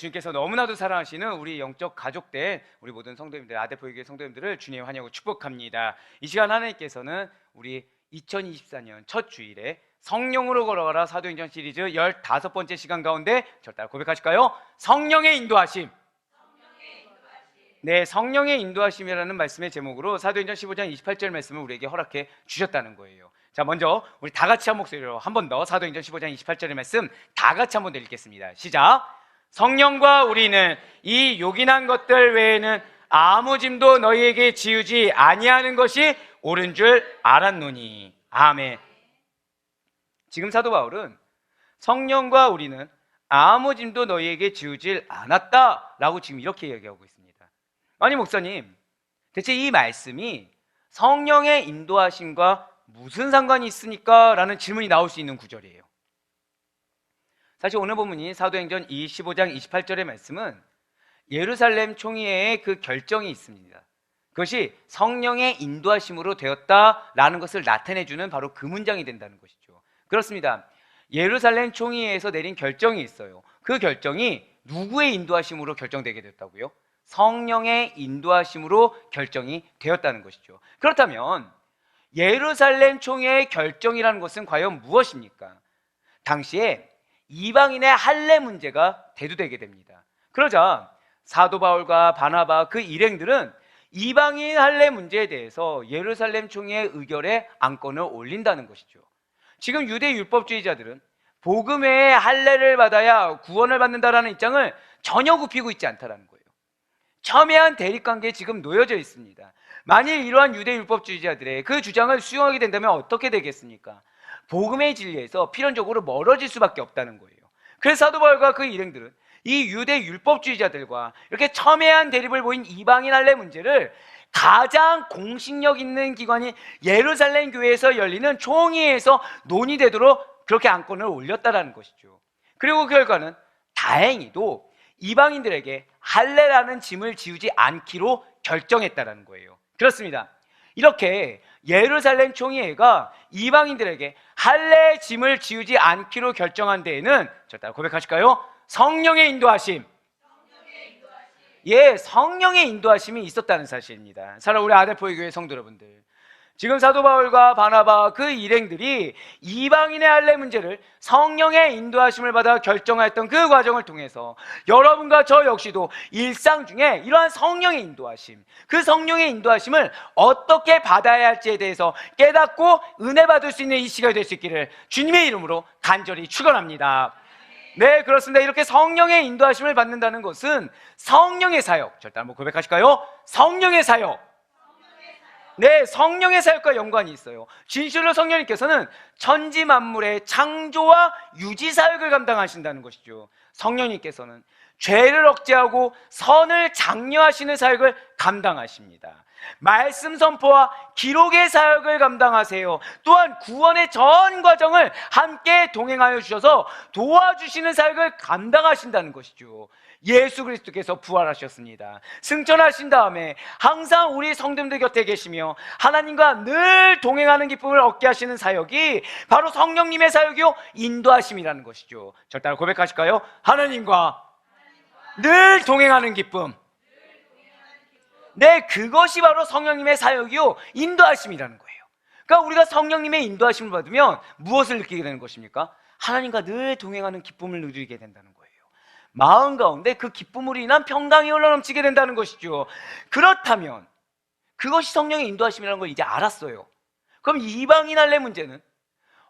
주님께서 너무나도 사랑하시는 우리 영적 가족들, 우리 모든 성도님들, 아데포교회 성도님들을 주님 환영하고 축복합니다. 이 시간 하나님께서는 우리 2024년 첫 주일에 성령으로 걸어가라 사도행전 시리즈 15번째 시간 가운데 저를 따라 고백하실까요? 성령의 인도하심. 네, 성령의 인도하심이라는 말씀의 제목으로 사도행전 15장 28절 말씀을 우리에게 허락해 주셨다는 거예요. 자, 먼저 우리 다 같이 한 목소리로 한 번 더 사도행전 15장 28절의 말씀 다 같이 한 번 더 읽겠습니다. 시작. 성령과 우리는 이 요긴한 것들 외에는 아무 짐도 너희에게 지우지 아니하는 것이 옳은 줄 알았노니. 아멘. 지금 사도 바울은 성령과 우리는 아무 짐도 너희에게 지우질 않았다라고 지금 이렇게 얘기하고 있습니다. 아니 목사님, 대체 이 말씀이 성령의 인도하심과 무슨 상관이 있습니까? 라는 질문이 나올 수 있는 구절이에요. 사실 오늘 본문이 사도행전 15장 28절의 말씀은 예루살렘 총회의 그 결정이 있습니다. 그것이 성령의 인도하심으로 되었다라는 것을 나타내주는 바로 그 문장이 된다는 것이죠. 그렇습니다. 예루살렘 총회에서 내린 결정이 있어요. 그 결정이 누구의 인도하심으로 결정되게 됐다고요? 성령의 인도하심으로 결정이 되었다는 것이죠. 그렇다면 예루살렘 총회의 결정이라는 것은 과연 무엇입니까? 당시에 이방인의 할례 문제가 대두되게 됩니다. 그러자 사도 바울과 바나바 그 일행들은 이방인 할례 문제에 대해서 예루살렘 총회의 의결에 안건을 올린다는 것이죠. 지금 유대 율법주의자들은 복음 외에 할례를 받아야 구원을 받는다라는 입장을 전혀 굽히고 있지 않다는 거예요. 첨예한 대립관계에 지금 놓여져 있습니다. 만일 이러한 유대 율법주의자들의 그 주장을 수용하게 된다면 어떻게 되겠습니까? 복음의 진리에서 필연적으로 멀어질 수밖에 없다는 거예요. 그래서 사도 바울과 그 일행들은 이 유대 율법주의자들과 이렇게 첨예한 대립을 보인 이방인 할례 문제를 가장 공식력 있는 기관인 예루살렘 교회에서 열리는 총회에서 논의되도록 그렇게 안건을 올렸다라는 것이죠. 그리고 그 결과는 다행히도 이방인들에게 할례라는 짐을 지우지 않기로 결정했다라는 거예요. 그렇습니다. 이렇게 예루살렘 총회가 이방인들에게 할례의 짐을 지우지 않기로 결정한 데에는 저 따라 고백하실까요? 성령의 인도하심. 예, 성령의 인도하심이 있었다는 사실입니다. 사랑하는 우리 아데포의 교회 성도 여러분들, 지금 사도 바울과 바나바 그 일행들이 이방인의 할례 문제를 성령의 인도하심을 받아 결정하였던 그 과정을 통해서 여러분과 저 역시도 일상 중에 이러한 성령의 인도하심, 그 성령의 인도하심을 어떻게 받아야 할지에 대해서 깨닫고 은혜 받을 수 있는 이 시간이 될 수 있기를 주님의 이름으로 간절히 축원합니다. 네, 그렇습니다. 이렇게 성령의 인도하심을 받는다는 것은 성령의 사역, 절대 한번 고백하실까요? 성령의 사역. 네, 성령의 사역과 연관이 있어요. 진실로 성령님께서는 천지 만물의 창조와 유지 사역을 감당하신다는 것이죠. 성령님께서는 죄를 억제하고 선을 장려하시는 사역을 감당하십니다. 말씀 선포와 기록의 사역을 감당하세요. 또한 구원의 전 과정을 함께 동행하여 주셔서 도와주시는 사역을 감당하신다는 것이죠. 예수 그리스도께서 부활하셨습니다. 승천하신 다음에 항상 우리 성도님들 곁에 계시며 하나님과 늘 동행하는 기쁨을 얻게 하시는 사역이 바로 성령님의 사역이요 인도하심이라는 것이죠. 절 따라 고백하실까요? 하나님과 늘 동행하는 기쁨. 네, 그것이 바로 성령님의 사역이요 인도하심이라는 거예요. 그러니까 우리가 성령님의 인도하심을 받으면 무엇을 느끼게 되는 것입니까? 하나님과 늘 동행하는 기쁨을 누리게 된다는 거예요. 마음 가운데 그 기쁨으로 인한 평강이 흘러넘치게 된다는 것이죠. 그렇다면 그것이 성령의 인도하심이라는 걸 이제 알았어요. 그럼 이방인 할례 문제는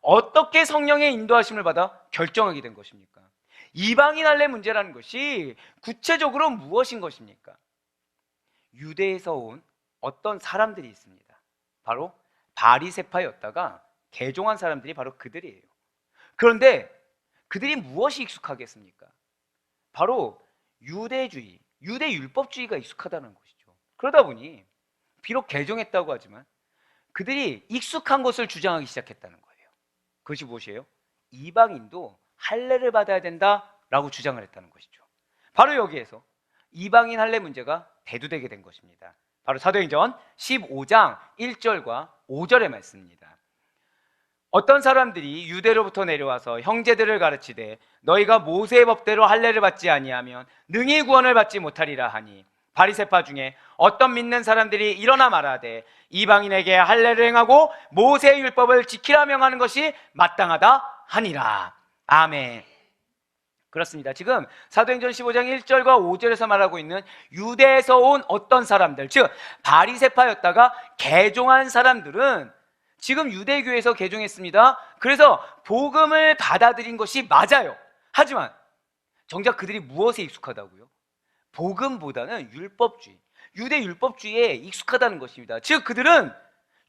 어떻게 성령의 인도하심을 받아 결정하게 된 것입니까? 이방인 할례 문제라는 것이 구체적으로 무엇인 것입니까? 유대에서 온 어떤 사람들이 있습니다. 바로 바리새파였다가 개종한 사람들이 바로 그들이에요. 그런데 그들이 무엇이 익숙하겠습니까? 바로 유대주의, 유대율법주의가 익숙하다는 것이죠. 그러다 보니 비록 개종했다고 하지만 그들이 익숙한 것을 주장하기 시작했다는 거예요. 그것이 무엇이에요? 이방인도 할례를 받아야 된다라고 주장을 했다는 것이죠. 바로 여기에서 이방인 할례 문제가 대두되게 된 것입니다. 바로 사도행전 15장 1절과 5절의 말씀입니다. 어떤 사람들이 유대로부터 내려와서 형제들을 가르치되 너희가 모세의 법대로 할례를 받지 아니하면 능히 구원을 받지 못하리라 하니 바리새파 중에 어떤 믿는 사람들이 일어나 말하되 이방인에게 할례를 행하고 모세의 율법을 지키라 명하는 것이 마땅하다 하니라. 아멘. 그렇습니다. 지금 사도행전 15장 1절과 5절에서 말하고 있는 유대에서 온 어떤 사람들, 즉 바리새파였다가 개종한 사람들은 지금 유대교에서 개종했습니다. 그래서 복음을 받아들인 것이 맞아요. 하지만 정작 그들이 무엇에 익숙하다고요? 복음보다는 율법주의, 유대 율법주의에 익숙하다는 것입니다. 즉 그들은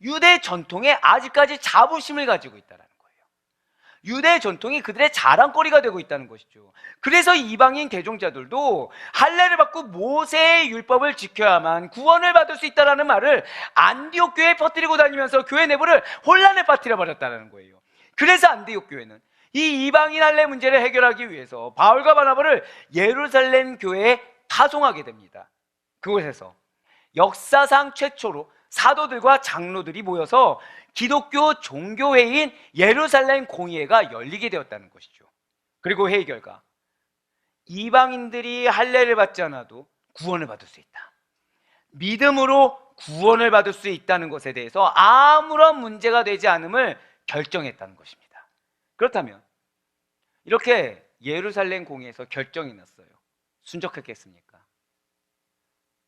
유대 전통에 아직까지 자부심을 가지고 있다는 거예요. 유대 전통이 그들의 자랑거리가 되고 있다는 것이죠. 그래서 이방인 개종자들도 할례를 받고 모세의 율법을 지켜야만 구원을 받을 수 있다는 말을 안디옥 교회에 퍼뜨리고 다니면서 교회 내부를 혼란에 빠뜨려 버렸다는 거예요. 그래서 안디옥 교회는 이 이방인 할례 문제를 해결하기 위해서 바울과 바나바를 예루살렘 교회에 파송하게 됩니다. 그곳에서 역사상 최초로 사도들과 장로들이 모여서 기독교 종교회의인 예루살렘 공의회가 열리게 되었다는 것이죠. 그리고 회의 결과 이방인들이 할례를 받지 않아도 구원을 받을 수 있다, 믿음으로 구원을 받을 수 있다는 것에 대해서 아무런 문제가 되지 않음을 결정했다는 것입니다. 그렇다면 이렇게 예루살렘 공의회에서 결정이 났어요. 순적했겠습니까?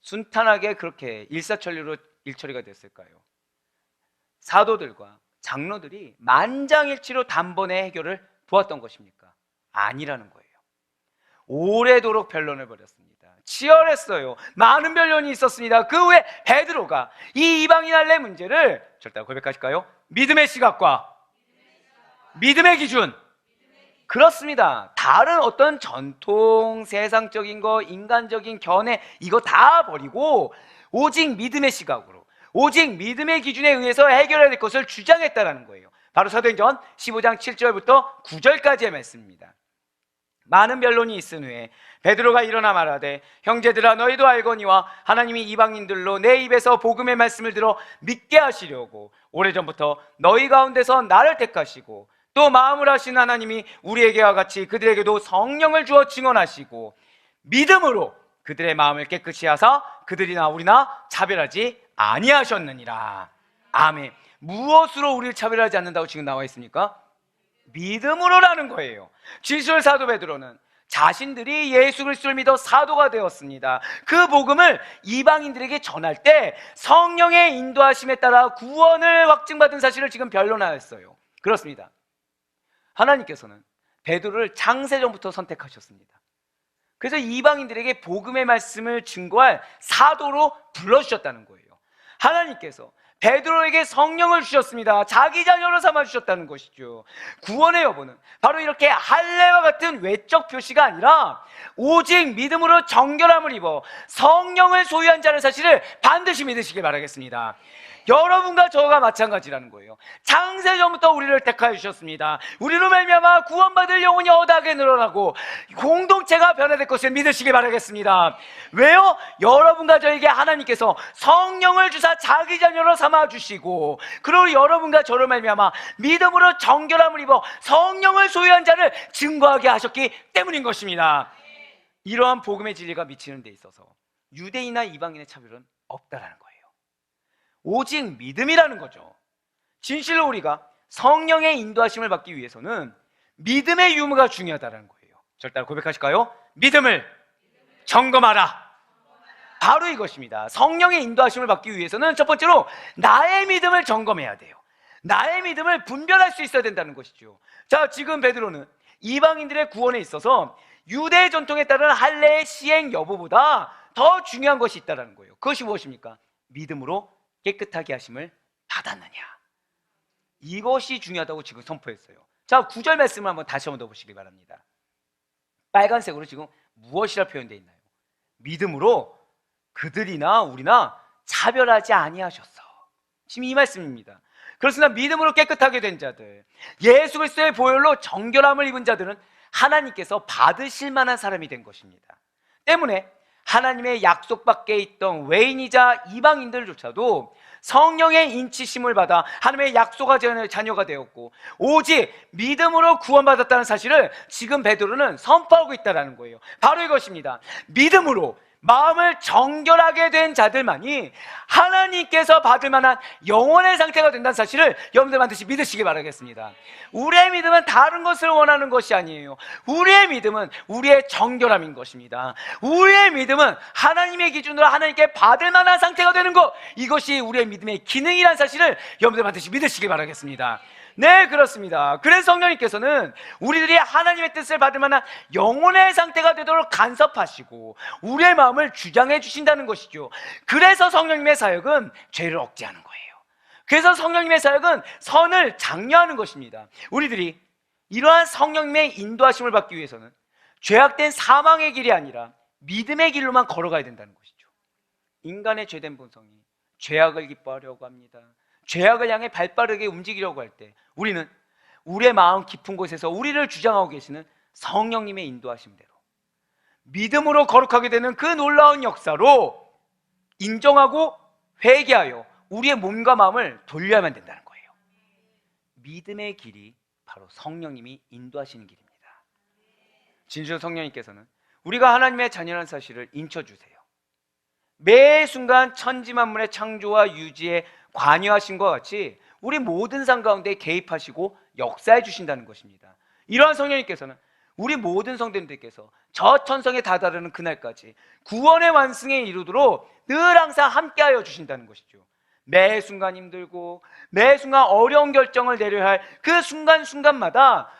순탄하게 그렇게 일사천리로 일처리가 됐을까요? 사도들과 장로들이 만장일치로 단번에 해결을 보았던 것입니까? 아니라는 거예요. 오래도록 변론을 벌였습니다. 치열했어요. 많은 변론이 있었습니다. 그 후에 베드로가 이 이방인 할례 문제를 절대 고백하실까요? 믿음의 시각과 믿음의 기준, 그렇습니다. 다른 어떤 전통, 세상적인 거, 인간적인 견해 이거 다 버리고 오직 믿음의 시각으로, 오직 믿음의 기준에 의해서 해결해야 될 것을 주장했다는 거예요. 바로 사도행전 15장 7절부터 9절까지의 말씀입니다. 많은 변론이 있은 후에 베드로가 일어나 말하되 형제들아 너희도 알거니와 하나님이 이방인들로 내 입에서 복음의 말씀을 들어 믿게 하시려고 오래전부터 너희 가운데서 나를 택하시고 또 마음을 하신 하나님이 우리에게와 같이 그들에게도 성령을 주어 증언하시고 믿음으로 그들의 마음을 깨끗이 하사 그들이나 우리나 차별하지 아니하셨느니라. 아멘. 무엇으로 우리를 차별하지 않는다고 지금 나와 있습니까? 믿음으로라는 거예요. 진실 사도 베드로는 자신들이 예수 그리스도를 믿어 사도가 되었습니다. 그 복음을 이방인들에게 전할 때 성령의 인도하심에 따라 구원을 확증받은 사실을 지금 변론하였어요. 그렇습니다. 하나님께서는 베드로를 창세전부터 선택하셨습니다. 그래서 이방인들에게 복음의 말씀을 증거할 사도로 불러주셨다는 거예요. 하나님께서 베드로에게 성령을 주셨습니다. 자기 자녀로 삼아주셨다는 것이죠. 구원의 여부는 바로 이렇게 할례와 같은 외적 표시가 아니라 오직 믿음으로 정결함을 입어 성령을 소유한 자는 사실을 반드시 믿으시길 바라겠습니다. 여러분과 저가 마찬가지라는 거예요. 창세전부터 우리를 택하여 주셨습니다. 우리로 말미암아 구원받을 영혼이 어다하게 늘어나고 공동체가 변화될 것을 믿으시길 바라겠습니다. 왜요? 여러분과 저에게 하나님께서 성령을 주사 자기 자녀로 삼아주시고 그리고 여러분과 저로 말미암아 믿음으로 정결함을 입어 성령을 소유한 자를 증거하게 하셨기 때문인 것입니다. 이러한 복음의 진리가 미치는 데 있어서 유대인이나 이방인의 차별은 없다라는 거예요. 오직 믿음이라는 거죠. 진실로 우리가 성령의 인도하심을 받기 위해서는 믿음의 유무가 중요하다는 거예요. 저를 따라 고백하실까요? 믿음을 점검하라. 바로 이것입니다. 성령의 인도하심을 받기 위해서는 첫 번째로 나의 믿음을 점검해야 돼요. 나의 믿음을 분별할 수 있어야 된다는 것이죠. 자, 지금 베드로는 이방인들의 구원에 있어서 유대 전통에 따른 할례의 시행 여부보다 더 중요한 것이 있다는 거예요. 그것이 무엇입니까? 믿음으로 깨끗하게 하심을 받았느냐, 이것이 중요하다고 지금 선포했어요. 자, 9절 말씀을 한번 다시 한번 더 보시기 바랍니다. 빨간색으로 지금 무엇이라 표현되어 있나요? 믿음으로 그들이나 우리나 차별하지 아니하셨어. 지금 이 말씀입니다. 그렇습니다. 믿음으로 깨끗하게 된 자들, 예수 그리스도의 보혈로 정결함을 입은 자들은 하나님께서 받으실 만한 사람이 된 것입니다. 때문에 하나님의 약속 밖에 있던 외인이자 이방인들조차도 성령의 인치심을 받아 하나님의 약속의 자녀가 되었고 오직 믿음으로 구원받았다는 사실을 지금 베드로는 선포하고 있다는 거예요. 바로 이것입니다. 믿음으로 마음을 정결하게 된 자들만이 하나님께서 받을 만한 영혼의 상태가 된다는 사실을 여러분들 반드시 믿으시기 바라겠습니다. 우리의 믿음은 다른 것을 원하는 것이 아니에요. 우리의 믿음은 우리의 정결함인 것입니다. 우리의 믿음은 하나님의 기준으로 하나님께 받을 만한 상태가 되는 것, 이것이 우리의 믿음의 기능이라는 사실을 여러분들 반드시 믿으시기 바라겠습니다. 네, 그렇습니다. 그래서 성령님께서는 우리들이 하나님의 뜻을 받을 만한 영혼의 상태가 되도록 간섭하시고 우리의 마음을 주장해 주신다는 것이죠. 그래서 성령님의 사역은 죄를 억제하는 거예요. 그래서 성령님의 사역은 선을 장려하는 것입니다. 우리들이 이러한 성령님의 인도하심을 받기 위해서는 죄악된 사망의 길이 아니라 믿음의 길로만 걸어가야 된다는 것이죠. 인간의 죄된 본성이 죄악을 기뻐하려고 합니다. 죄악을 향해 발빠르게 움직이려고 할 때 우리는 우리의 마음 깊은 곳에서 우리를 주장하고 계시는 성령님의 인도하심대로 믿음으로 거룩하게 되는 그 놀라운 역사로 인정하고 회개하여 우리의 몸과 마음을 돌려야만 된다는 거예요. 믿음의 길이 바로 성령님이 인도하시는 길입니다. 진주 성령님께서는 우리가 하나님의 자녀라는 사실을 인쳐주세요. 매 순간 천지만물의 창조와 유지에 관여하신 것 같이 우리 모든 삶 가운데 개입하시고 역사해 주신다는 것입니다. 이러한 성령님께서는 우리 모든 성도님들께서 저 천성에 다다르는 그날까지 구원의 완승에 이르도록 늘 항상 함께하여 주신다는 것이죠. 매 순간 힘들고 매 순간 어려운 결정을 내려야 할 그 순간순간마다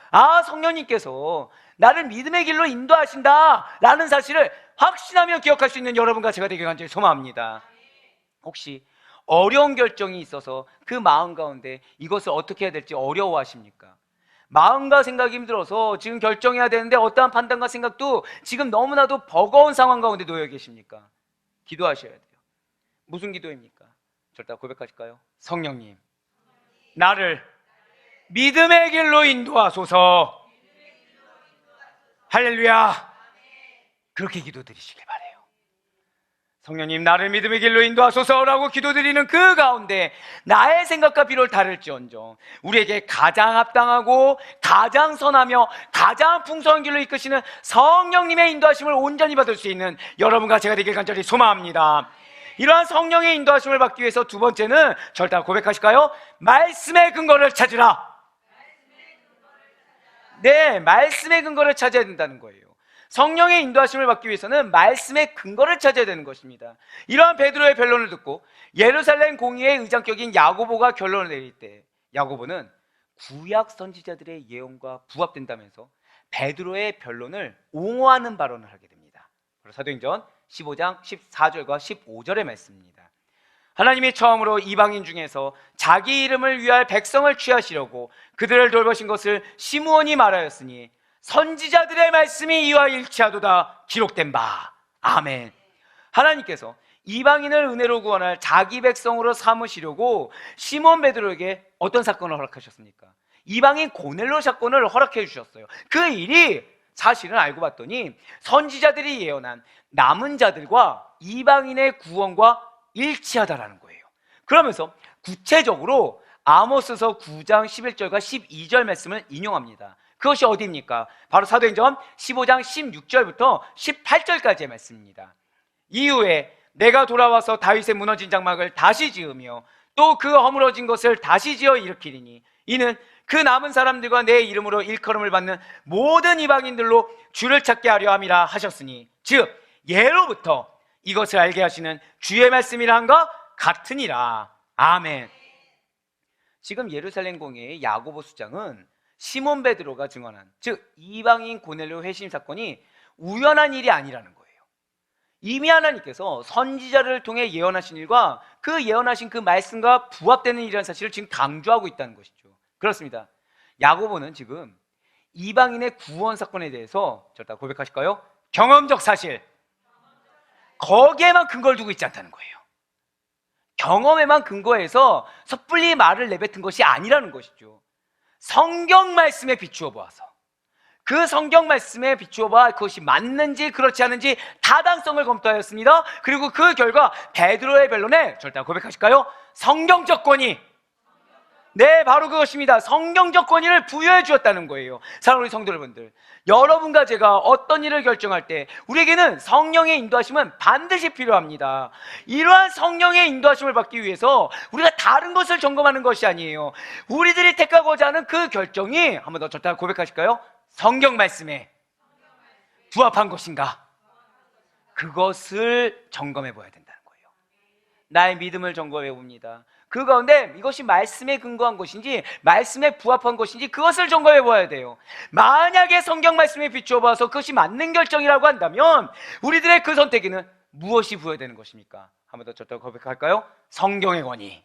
성령님께서 나를 믿음의 길로 인도하신다 라는 사실을 확신하며 기억할 수 있는 여러분과 제가 되길 간절히 소망합니다. 혹시 어려운 결정이 있어서 그 마음 가운데 이것을 어떻게 해야 될지 어려워하십니까? 마음과 생각이 힘들어서 지금 결정해야 되는데 어떠한 판단과 생각도 지금 너무나도 버거운 상황 가운데 놓여 계십니까? 기도하셔야 돼요. 무슨 기도입니까? 절대 고백하실까요? 성령님, 나를 믿음의 길로 인도하소서. 할렐루야. 그렇게 기도드리시길 바래요. 성령님, 나를 믿음의 길로 인도하소서라고 기도드리는 그 가운데 나의 생각과 비록 다를지언정 우리에게 가장 합당하고 가장 선하며 가장 풍성한 길로 이끄시는 성령님의 인도하심을 온전히 받을 수 있는 여러분과 제가 되길 간절히 소망합니다. 이러한 성령의 인도하심을 받기 위해서 두 번째는 절대 고백하실까요? 말씀의 근거를 찾으라. 네, 말씀의 근거를 찾아야 된다는 거예요. 성령의 인도하심을 받기 위해서는 말씀의 근거를 찾아야 되는 것입니다. 이러한 베드로의 변론을 듣고 예루살렘 공의의 의장격인 야고보가 결론을 내릴 때 야고보는 구약 선지자들의 예언과 부합된다면서 베드로의 변론을 옹호하는 발언을 하게 됩니다. 사도행전 15장 14절과 15절의 말씀입니다. 하나님이 처음으로 이방인 중에서 자기 이름을 위할 백성을 취하시려고 그들을 돌보신 것을 시므온이 말하였으니 선지자들의 말씀이 이와 일치하도다 기록된 바. 아멘. 하나님께서 이방인을 은혜로 구원할 자기 백성으로 삼으시려고 시몬 베드로에게 어떤 사건을 허락하셨습니까? 이방인 고넬료 사건을 허락해 주셨어요. 그 일이 사실은 알고 봤더니 선지자들이 예언한 남은 자들과 이방인의 구원과 일치하다라는 거예요. 그러면서 구체적으로 아모스서 9장 11절과 12절 말씀을 인용합니다. 그것이 어디입니까? 바로 사도행전 15장 16절부터 18절까지의 말씀입니다. 이후에 내가 돌아와서 다윗의 무너진 장막을 다시 지으며 또 그 허물어진 것을 다시 지어 일으키리니 이는 그 남은 사람들과 내 이름으로 일컬음을 받는 모든 이방인들로 주를 찾게 하려 함이라 하셨으니 즉 예로부터 이것을 알게 하시는 주의 말씀이란과 같으니라. 아멘. 지금 예루살렘 공회의 야고보 수장은 시몬 베드로가 증언한 즉 이방인 고넬료 회심 사건이 우연한 일이 아니라는 거예요. 이미 하나님께서 선지자를 통해 예언하신 일과 그 예언하신 그 말씀과 부합되는 일이라는 사실을 지금 강조하고 있다는 것이죠. 그렇습니다. 야고보는 지금 이방인의 구원 사건에 대해서 절대 고백하실까요? 경험적 사실, 거기에만 근거를 두고 있지 않다는 거예요. 경험에만 근거해서 섣불리 말을 내뱉은 것이 아니라는 것이죠. 성경 말씀에 비추어 보아서 그 성경 말씀에 비추어봐 그것이 맞는지 그렇지 않은지 타당성을 검토하였습니다. 그리고 그 결과 베드로의 변론에 절대 고백하실까요? 성경적 권위, 네, 바로 그것입니다. 성경적 권위를 부여해 주었다는 거예요. 사랑하는 우리 성도 여러분들, 여러분과 제가 어떤 일을 결정할 때 우리에게는 성령의 인도하심은 반드시 필요합니다. 이러한 성령의 인도하심을 받기 위해서 우리가 다른 것을 점검하는 것이 아니에요. 우리들이 택하고자 하는 그 결정이, 한 번 더 절대 고백하실까요? 성경 말씀에 부합한 것인가? 그것을 점검해 봐야 된다는 거예요. 나의 믿음을 점검해 봅니다. 그 가운데 이것이 말씀에 근거한 것인지 말씀에 부합한 것인지 그것을 점검해 봐야 돼요. 만약에 성경 말씀에 비추어 봐서 그것이 맞는 결정이라고 한다면 우리들의 그 선택에는 무엇이 부여되는 것입니까? 한 번 더 저도 고백할까요? 성경의 권위.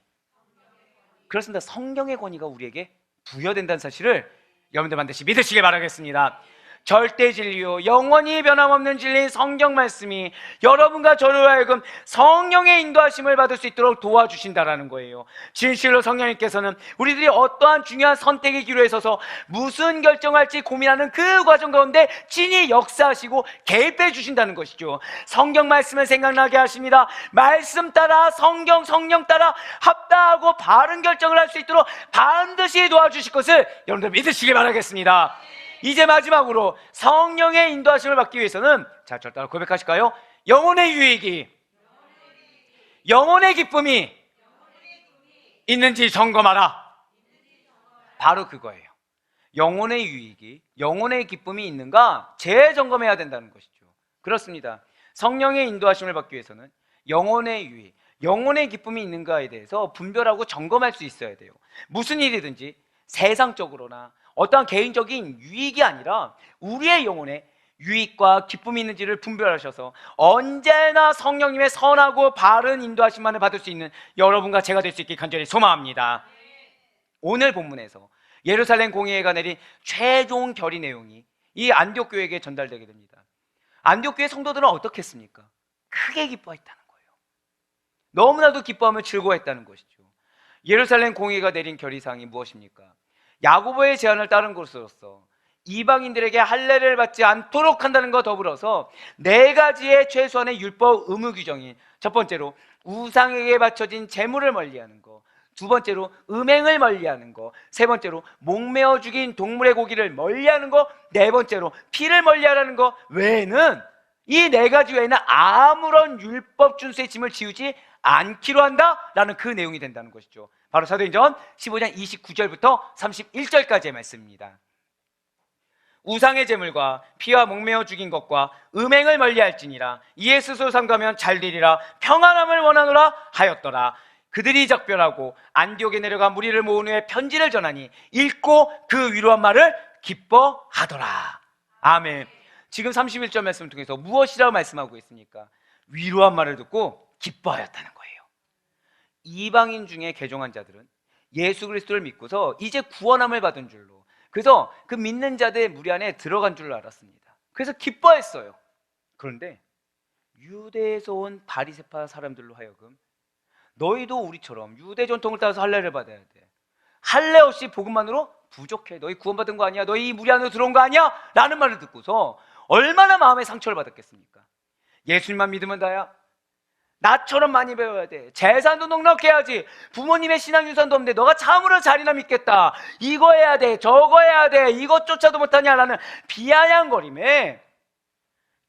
그렇습니다. 성경의 권위가 우리에게 부여된다는 사실을 여러분들 반드시 믿으시길 바라겠습니다. 절대 진리요, 영원히 변함없는 진리인 성경 말씀이 여러분과 저를 하여금 성령의 인도하심을 받을 수 있도록 도와주신다라는 거예요. 진실로 성령님께서는 우리들이 어떠한 중요한 선택의 기로에 서서 무슨 결정할지 고민하는 그 과정 가운데 친히 역사하시고 개입해 주신다는 것이죠. 성경 말씀을 생각나게 하십니다. 말씀 따라 성령 따라 합당하고 바른 결정을 할 수 있도록 반드시 도와주실 것을 여러분들 믿으시길 바라겠습니다. 이제 마지막으로 성령의 인도하심을 받기 위해서는, 자, 저 따라 고백하실까요? 영혼의 유익이, 영혼의 기쁨이 있는지 점검하라. 바로 그거예요. 영혼의 유익이, 영혼의 기쁨이 있는가 재점검해야 된다는 것이죠. 그렇습니다. 성령의 인도하심을 받기 위해서는 영혼의 유익, 영혼의 기쁨이 있는가에 대해서 분별하고 점검할 수 있어야 돼요. 무슨 일이든지 세상적으로나 어떠한 개인적인 유익이 아니라 우리의 영혼에 유익과 기쁨이 있는지를 분별하셔서 언제나 성령님의 선하고 바른 인도하심만을 받을 수 있는 여러분과 제가 될 수 있길 간절히 소망합니다. 오늘 본문에서 예루살렘 공회가 내린 최종 결의 내용이 이 안디옥 교회에게 전달되게 됩니다. 안디옥 교회 성도들은 어떻게 했습니까? 크게 기뻐했다는 거예요. 너무나도 기뻐하며 즐거워했다는 것이죠. 예루살렘 공회가 내린 결의사항이 무엇입니까? 야고보의 제안을 따른 것으로서 이방인들에게 할례를 받지 않도록 한다는 것과 더불어서 4가지의 최소한의 율법 의무 규정인, 첫 번째로 우상에게 바쳐진 제물을 멀리하는 것, 두 번째로 음행을 멀리하는 것, 세 번째로 목매어 죽인 동물의 고기를 멀리하는 것, 네 번째로 피를 멀리하라는 것 외에는, 이 4가지 외에는 아무런 율법 준수의 짐을 지우지 않기로 한다라는 그 내용이 된다는 것이죠. 바로 사도행전 15장 29절부터 31절까지의 말씀입니다. 우상의 제물과 피와 목매어 죽인 것과 음행을 멀리할지니라. 이에 스스로 삼가면 잘되리라. 평안함을 원하노라 하였더라. 그들이 작별하고 안디옥에 내려가 무리를 모은 후에 편지를 전하니 읽고 그 위로한 말을 기뻐하더라. 아멘. 지금 31절 말씀을 통해서 무엇이라고 말씀하고 있습니까? 위로한 말을 듣고 기뻐하였다는 거예요. 이방인 중에 개종한 자들은 예수 그리스도를 믿고서 이제 구원함을 받은 줄로, 그래서 그 믿는 자들의 무리 안에 들어간 줄로 알았습니다. 그래서 기뻐했어요. 그런데 유대에서 온 바리새파 사람들로 하여금 너희도 우리처럼 유대 전통을 따라서 할례를 받아야 돼, 할례 없이 복음만으로 부족해, 너희 구원받은 거 아니야, 너희 이 무리 안으로 들어온 거 아니야? 라는 말을 듣고서 얼마나 마음의 상처를 받았겠습니까? 예수님만 믿으면 다야, 나처럼 많이 배워야 돼, 재산도 넉넉해야지, 부모님의 신앙유산도 없는데 너가 참으로 잘이나 믿겠다, 이거 해야 돼, 저거 해야 돼, 이것조차도 못하냐라는 비아냥거림에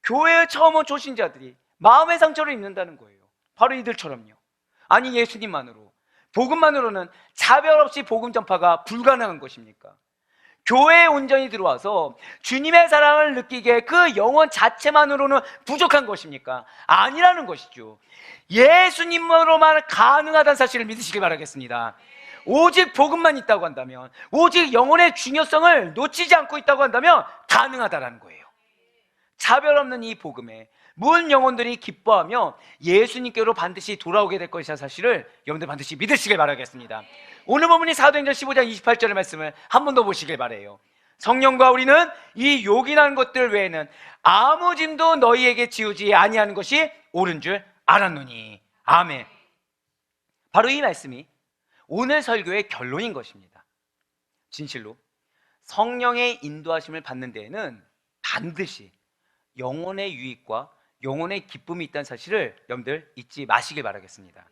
교회에 처음 온 초신자들이 마음의 상처를 입는다는 거예요. 바로 이들처럼요. 아니, 예수님만으로, 복음만으로는 차별 없이 복음 전파가 불가능한 것입니까? 교회에 온전히 들어와서 주님의 사랑을 느끼게 그 영혼 자체만으로는 부족한 것입니까? 아니라는 것이죠. 예수님으로만 가능하다는 사실을 믿으시길 바라겠습니다. 오직 복음만 있다고 한다면, 오직 영혼의 중요성을 놓치지 않고 있다고 한다면 가능하다라는 거예요. 차별 없는 이 복음에 모든 영혼들이 기뻐하며 예수님께로 반드시 돌아오게 될 것이라는 사실을 여러분들 반드시 믿으시길 바라겠습니다. 오늘 본문이 사도행전 15장 28절의 말씀을 한 번 더 보시길 바라요. 성령과 우리는 이 요긴한 것들 외에는 아무 짐도 너희에게 지우지 아니하는 것이 옳은 줄 알았노니. 아멘. 바로 이 말씀이 오늘 설교의 결론인 것입니다. 진실로 성령의 인도하심을 받는 데에는 반드시 영혼의 유익과 영혼의 기쁨이 있다는 사실을 여러분들 잊지 마시길 바라겠습니다.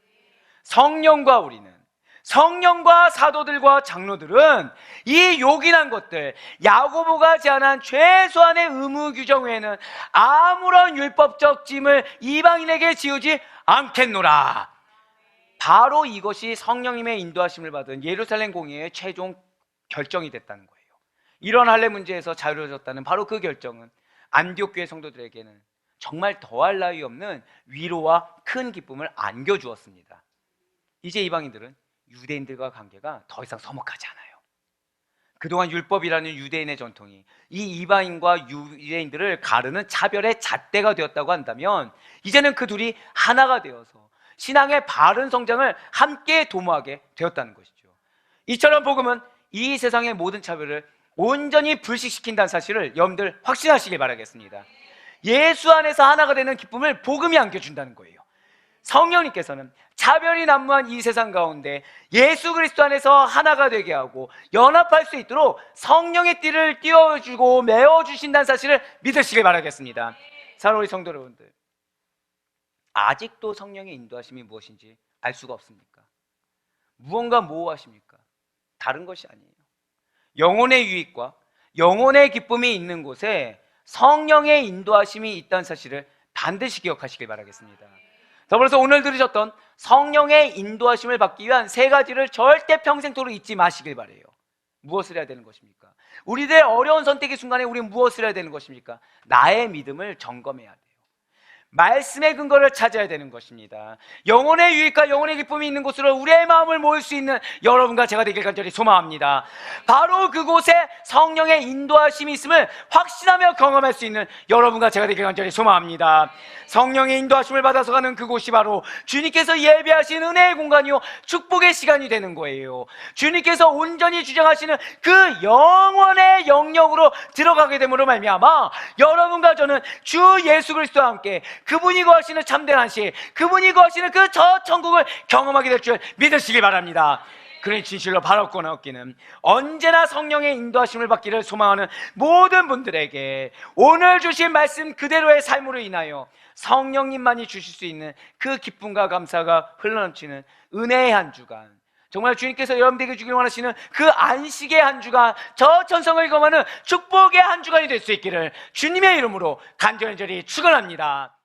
성령과 사도들과 장로들은 이 요긴한 것들, 야고보가 제안한 최소한의 의무 규정 외에는 아무런 율법적 짐을 이방인에게 지우지 않겠노라. 바로 이것이 성령님의 인도하심을 받은 예루살렘 공의의 최종 결정이 됐다는 거예요. 이런 할례 문제에서 자유로워졌다는 바로 그 결정은 안디옥 교회 성도들에게는 정말 더할 나위 없는 위로와 큰 기쁨을 안겨주었습니다. 이제 이방인들은 유대인들과 관계가 더 이상 서먹하지 않아요. 그동안 율법이라는 유대인의 전통이 이 이방인과 유대인들을 가르는 차별의 잣대가 되었다고 한다면, 이제는 그 둘이 하나가 되어서 신앙의 바른 성장을 함께 도모하게 되었다는 것이죠. 이처럼 복음은 이 세상의 모든 차별을 온전히 불식시킨다는 사실을 여러분들 확신하시길 바라겠습니다. 예수 안에서 하나가 되는 기쁨을 복음이 안겨준다는 거예요. 성령님께서는 차별이 난무한 이 세상 가운데 예수 그리스도 안에서 하나가 되게 하고 연합할 수 있도록 성령의 띠를 띄워주고 메워주신다는 사실을 믿으시길 바라겠습니다. 사랑하는 우리 성도 여러분들, 아직도 성령의 인도하심이 무엇인지 알 수가 없습니까? 무언가 모호하십니까? 다른 것이 아니에요. 영혼의 유익과 영혼의 기쁨이 있는 곳에 성령의 인도하심이 있다는 사실을 반드시 기억하시길 바라겠습니다. 더불어서 오늘 들으셨던 성령의 인도하심을 받기 위한 세 가지를 절대 평생토록 잊지 마시길 바라요. 무엇을 해야 되는 것입니까? 우리들 어려운 선택의 순간에 우리는 무엇을 해야 되는 것입니까? 나의 믿음을 점검해야 돼요. 말씀의 근거를 찾아야 되는 것입니다. 영혼의 유익과 영혼의 기쁨이 있는 곳으로 우리의 마음을 모을 수 있는 여러분과 제가 되길 간절히 소망합니다. 바로 그곳에 성령의 인도하심이 있음을 확신하며 경험할 수 있는 여러분과 제가 되길 간절히 소망합니다. 성령의 인도하심을 받아서 가는 그곳이 바로 주님께서 예비하신 은혜의 공간이요 축복의 시간이 되는 거예요. 주님께서 온전히 주장하시는 그 영원의 영역으로 들어가게 됨으로 말미암아 여러분과 저는 주 예수 그리스도와 함께 그분이 거하시는 참된 안식, 그분이 거하시는 그 저 천국을 경험하게 될 줄 믿으시기 바랍니다. 그러니 진실로 바라옵고나 얻기는 언제나 성령의 인도하심을 받기를 소망하는 모든 분들에게 오늘 주신 말씀 그대로의 삶으로 인하여 성령님만이 주실 수 있는 그 기쁨과 감사가 흘러넘치는 은혜의 한 주간, 정말 주님께서 여러분들에게 주기를 원하시는 그 안식의 한 주간, 저 천성을 경험하는 축복의 한 주간이 될 수 있기를 주님의 이름으로 간절히 축원합니다.